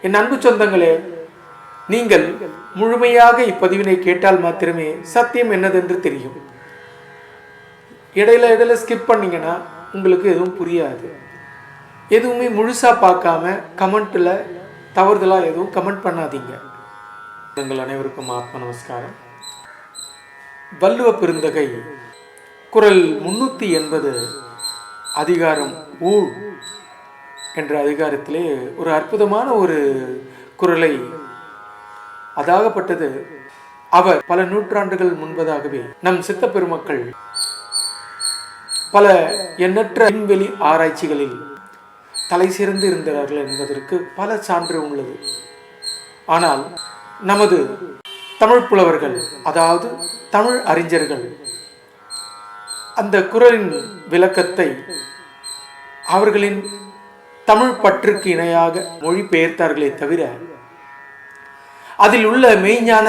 என் அன்பு சொந்தங்களே, நீங்கள் முழுமையாக இப்பதிவினை கேட்டால் மாத்திரமே சத்தியம் என்னதென்று தெரியும். இடையில ஸ்கிப் பண்ணீங்கன்னா உங்களுக்கு எதுவும் புரியாது. எதுவுமே முழுசா பார்க்காம கமெண்ட்ல தவறுதலா எதுவும் கமெண்ட் பண்ணாதீங்க. உங்கள் அனைவருக்கும் ஆத்ம நமஸ்காரம். வள்ளுவ பெருந்தகை குறள் 380 அதிகாரம் ஊழ் என்ற அதிகாரத்திலே ஒரு அற்புதமான ஒரு குறளை, அதாகப்பட்டது அவர் பல நூற்றாண்டுகள் முன்பதாகவே நம் சித்த பெருமக்கள் பல எண்ணற்ற விண்வெளி ஆராய்ச்சிகளில் தலை சிறந்து இருந்தார்கள் என்பதற்கு பல சான்று உள்ளது. ஆனால் நமது தமிழ் புலவர்கள், அதாவது தமிழ் அறிஞர்கள், அந்த குறளின் விளக்கத்தை அவர்களின் தமிழ் பற்றுக்கு இணையாக மொழிபெயர்த்தார்களே தவிர அதில் உள்ள மெய்ஞான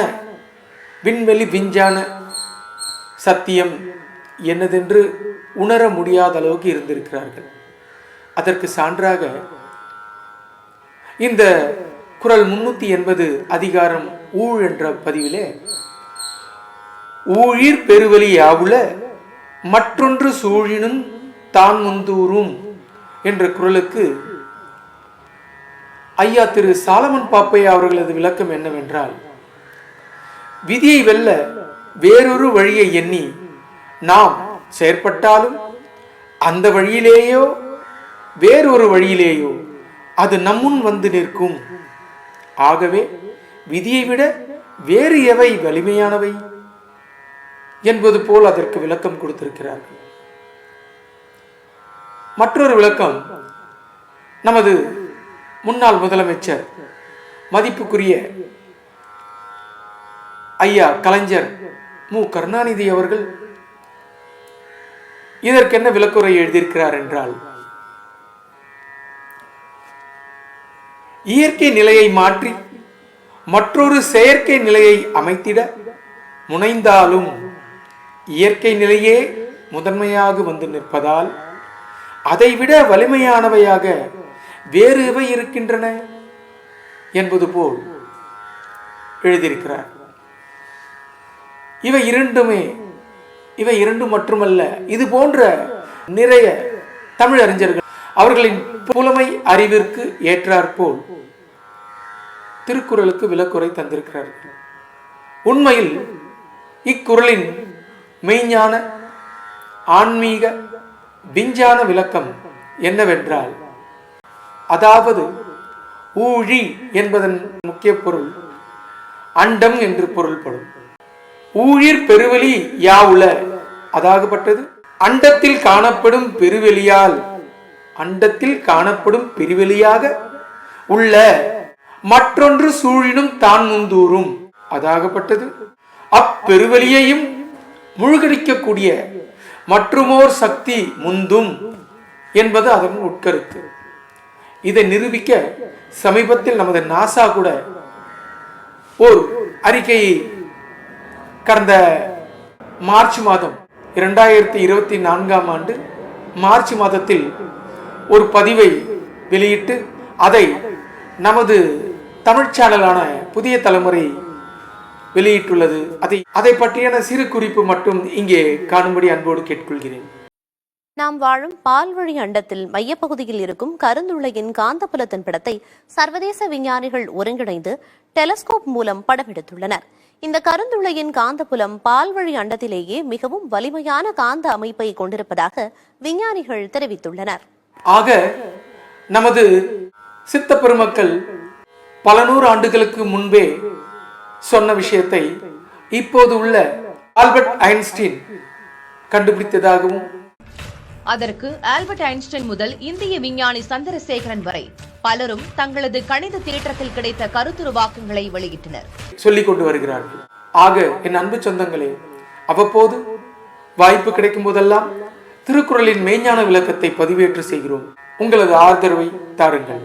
விண்வெளி விஞ்ஞான சத்தியம் என்னதென்று உணர முடியாத அளவுக்கு இருந்திருக்கிறார்கள். அதற்கு சான்றாக இந்த குறள் 380 அதிகாரம் ஊழ் என்ற பதிவிலே, ஊழிர் பெருவெளி யாவுல மற்றொன்று சூழினும் தான் முந்தூரும் என்ற குறளுக்கு ஐயா திரு சாலமன் பாப்பையா அவர்களது விளக்கம் என்னவென்றால், விதியை வெல்ல வேறொரு வழியை எண்ணி நாம் செயற்பட்டாலும் அந்த வழியிலேயோ வேறொரு வழியிலேயோ அது நம்முன் வந்து நிற்கும். ஆகவே விதியை விட வேறு எவை வலிமையானவை என்பது போல் அதற்கு விளக்கம் கொடுத்திருக்கிறார்கள். மற்றொரு விளக்கம் நமது முன்னாள் முதலமைச்சர் மதிப்புக்குரிய ஐயா கலைஞர் மு கருணாநிதி அவர்கள் இதற்கென்ன விளக்குரை எழுதியிருக்கிறார் என்றால், இயற்கை நிலையை மாற்றி மற்றொரு செயற்கை நிலையை அமைத்திட முனைந்தாலும் இயற்கை நிலையே முதன்மையாக வந்து நிற்பதால் அதைவிட வலிமையானவையாக வேறு எவை இருக்கின்றன என்பது போல் எழுதியிருக்கிறார். இவை இரண்டும் மட்டுமல்ல, இது போன்ற நிறைய தமிழ் அறிஞர்கள் அவர்களின் புலமை அறிவிற்கு ஏற்றாற்போல் திருக்குறளுக்கு விளக்குரை தந்திருக்கிறார்கள். உண்மையில் இக்குறளின் மெய்ஞான ஆன்மீக விஞ்ஞான விளக்கம் என்னவென்றால், அதாவது ஊழி என்பதன் முக்கிய பொருள் அண்டம் என்று பொருள்படும். ஊழிர் பெருவெளி யாவுல, அதாகப்பட்டது அண்டத்தில் காணப்படும் பெருவெளியால், அண்டத்தில் காணப்படும் பெருவெளியாக உள்ள மற்றொன்று சூழினும் தான் முந்தூரும், அதாகப்பட்டது அப்பெருவெளியையும் முழுகடிக்கக்கூடிய மற்றுமோர் சக்தி முந்தும் என்பது அதன் உட்கருத்து. இதை நிரூபிக்க சமீபத்தில் நமது நாசா கூட ஒரு அறிக்கையை கடந்த மார்ச் மாதம் 2024ஆம் ஆண்டு மார்ச் மாதத்தில் ஒரு பதிவை வெளியிட்டு அதை நமது தமிழ் சேனலான புதிய தலைமுறை வெளியிட்டுள்ளது. அதை பற்றியான சிறு குறிப்பு மட்டும் இங்கே காணும்படி அன்போடு கேட்டுக்கொள்கிறேன். நாம் வாழும் பால்வழி அண்டத்தில் மையப்பகுதியில் இருக்கும் கருந்துளையின் காந்தப்புலத்தின் படத்தை சர்வதேச விஞ்ஞானிகள் ஒருங்கிணைந்து டெலஸ்கோப் மூலம் படமெடுத்துள்ளனர். இந்த கருந்துளையின் காந்தப்புலம் பால்வழி அண்டத்திலேயே மிகவும் வலிமையான காந்த அமைப்பை கொண்டிருப்பதாக விஞ்ஞானிகள் தெரிவித்துள்ளனர். ஆக நமது சித்த பெருமக்கள் பல நூறு ஆண்டுகளுக்கு முன்பே சொன்ன விஷயத்தை இப்போது உள்ள ஆல்பர்ட் ஐன்ஸ்டீன் கண்டுபிடித்ததாகவும், அதற்கு ஆல்பர்ட் ஐன்ஸ்டைன் முதல் இந்திய விஞ்ஞானி சந்திரசேகரன் வரை பலரும் தங்களது கணித தேற்றத்தில் கிடைத்த கருத்துருவாக்கங்களை வெளியிட்டனர், சொல்லிக் கொண்டு வருகிறார்கள். ஆக என் அன்பு சொந்தங்களே, அவ்வப்போது வாய்ப்பு கிடைக்கும் போதெல்லாம் திருக்குறளின் மெய்ஞான விளக்கத்தை பதிவேற்று செய்கிறோம். உங்களது ஆதரவை தாருங்கள்.